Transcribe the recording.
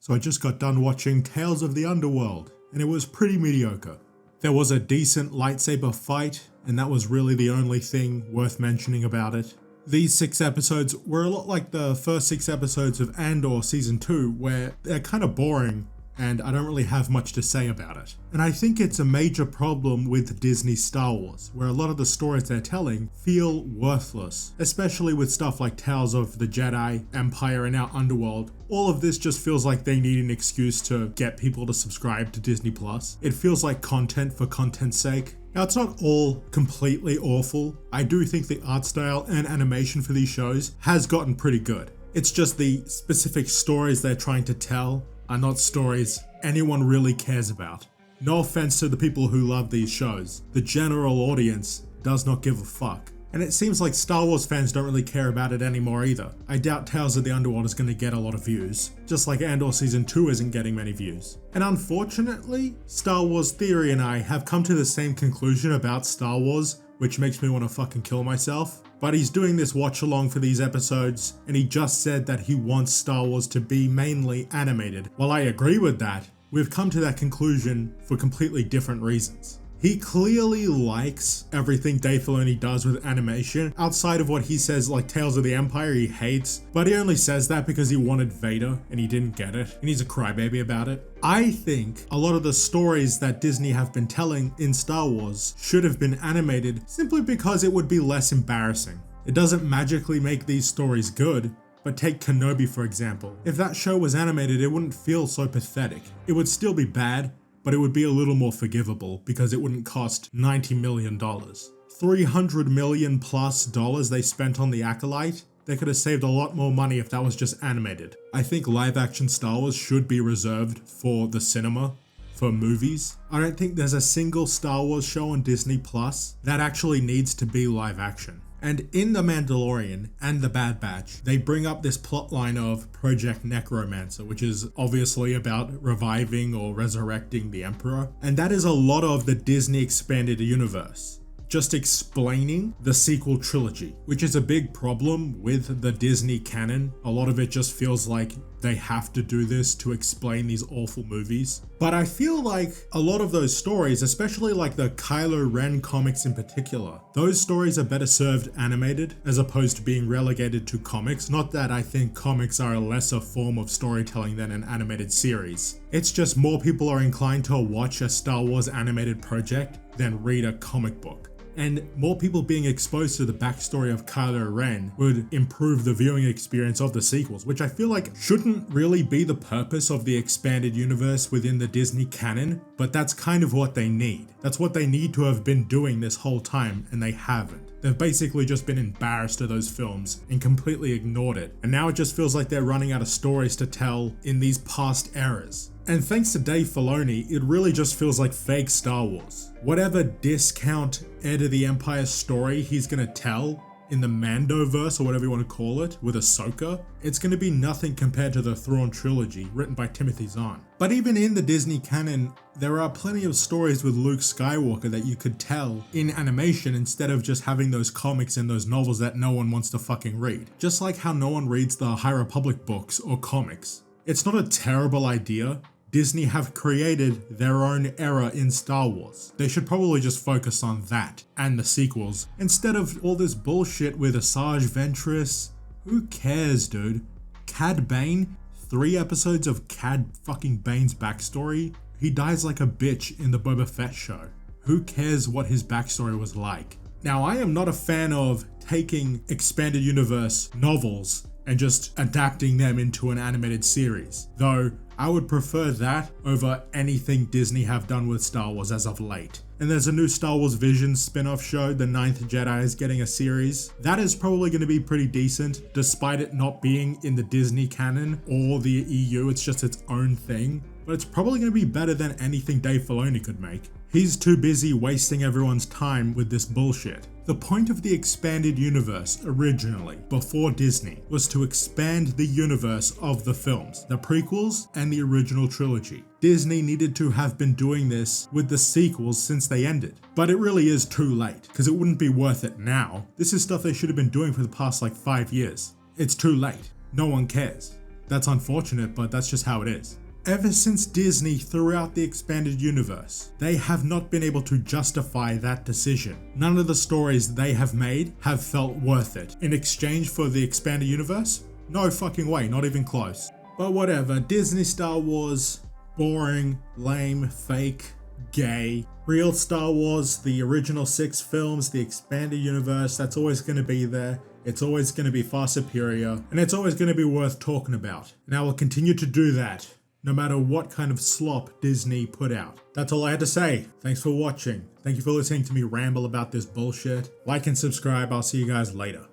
So I just got done watching Tales of the Underworld, and it was pretty mediocre. There was a decent lightsaber fight, and that was really the only thing worth mentioning about it. These 6 episodes were a lot like the first 6 episodes of Andor Season 2, where they're kind of boring, and I don't really have much to say about it. And I think it's a major problem with Disney's Star Wars, where a lot of the stories they're telling feel worthless, especially with stuff like Tales of the Jedi, Empire, and now Underworld. All of this just feels like they need an excuse to get people to subscribe to Disney+. It feels like content for content's sake. Now, it's not all completely awful. I do think the art style and animation for these shows has gotten pretty good. It's just the specific stories they're trying to tell are not stories anyone really cares about. No offense to the people who love these shows. The general audience does not give a fuck. And it seems like Star Wars fans don't really care about it anymore either. I doubt Tales of the Underworld is going to get a lot of views, just like Andor Season 2 isn't getting many views. And unfortunately, Star Wars Theory and I have come to the same conclusion about Star Wars, which makes me want to fucking kill myself. But he's doing this watch along for these episodes, and he just said that he wants Star Wars to be mainly animated. While I agree with that, we've come to that conclusion for completely different reasons. He clearly likes everything Dave Filoni does with animation, outside of what he says like Tales of the Empire he hates, but he only says that because he wanted Vader and he didn't get it, and he's a crybaby about it. I think a lot of the stories that Disney have been telling in Star Wars should have been animated simply because it would be less embarrassing. It doesn't magically make these stories good, but take Kenobi for example. If that show was animated, it wouldn't feel so pathetic. It would still be bad, but it would be a little more forgivable because it wouldn't cost $90 million. $300 million plus they spent on the Acolyte. They could have saved a lot more money if that was just animated. I think live action Star Wars should be reserved for the cinema, for movies. I don't think there's a single Star Wars show on Disney Plus that actually needs to be live action. And in The Mandalorian and The Bad Batch, they bring up this plotline of Project Necromancer, which is obviously about reviving or resurrecting the Emperor. And that is a lot of the Disney expanded universe, just explaining the sequel trilogy, which is a big problem with the Disney canon. A lot of it just feels like they have to do this to explain these awful movies. But I feel like a lot of those stories, especially like the Kylo Ren comics in particular, those stories are better served animated as opposed to being relegated to comics. Not that I think comics are a lesser form of storytelling than an animated series. It's just more people are inclined to watch a Star Wars animated project than read a comic book. And more people being exposed to the backstory of Kylo Ren would improve the viewing experience of the sequels, which I feel like shouldn't really be the purpose of the expanded universe within the Disney canon, but that's kind of what they need. That's what they need to have been doing this whole time, and they haven't. They've basically just been embarrassed of those films and completely ignored it. And now it just feels like they're running out of stories to tell in these past eras. And thanks to Dave Filoni, it really just feels like fake Star Wars. Whatever discount Heir to the Empire story he's gonna tell in the Mandoverse, or whatever you want to call it, with Ahsoka, it's gonna be nothing compared to the Thrawn trilogy written by Timothy Zahn. But even in the Disney canon, there are plenty of stories with Luke Skywalker that you could tell in animation instead of just having those comics and those novels that no one wants to fucking read. Just like how no one reads the High Republic books or comics. It's not a terrible idea. Disney have created their own era in Star Wars. They should probably just focus on that and the sequels instead of all this bullshit with Asajj Ventress. Who cares, dude? Cad Bane? 3 episodes of Cad fucking Bane's backstory? He dies like a bitch in the Boba Fett show. Who cares what his backstory was like? Now, I am not a fan of taking expanded universe novels and just adapting them into an animated series, though I would prefer that over anything Disney have done with Star Wars as of late. And there's a new Star Wars Visions spin-off show, The Ninth Jedi is getting a series. That is probably going to be pretty decent, despite it not being in the Disney canon or the EU, it's just its own thing. But it's probably going to be better than anything Dave Filoni could make. He's too busy wasting everyone's time with this bullshit. The point of the expanded universe originally, before Disney, was to expand the universe of the films, the prequels and the original trilogy. Disney needed to have been doing this with the sequels since they ended. But it really is too late, because it wouldn't be worth it now. This is stuff they should have been doing for the past 5 years. It's too late. No one cares. That's unfortunate, but that's just how it is. Ever since Disney threw out the expanded universe, they have not been able to justify that decision. None of the stories they have made have felt worth it. In exchange for the expanded universe? No fucking way, not even close. But whatever, Disney Star Wars, boring, lame, fake, gay. Real Star Wars, the original 6 films, the expanded universe, that's always going to be there. It's always going to be far superior, and it's always going to be worth talking about. And I will continue to do that, no matter what kind of slop Disney put out. That's all I had to say. Thanks for watching. Thank you for listening to me ramble about this bullshit. Like and subscribe. I'll see you guys later.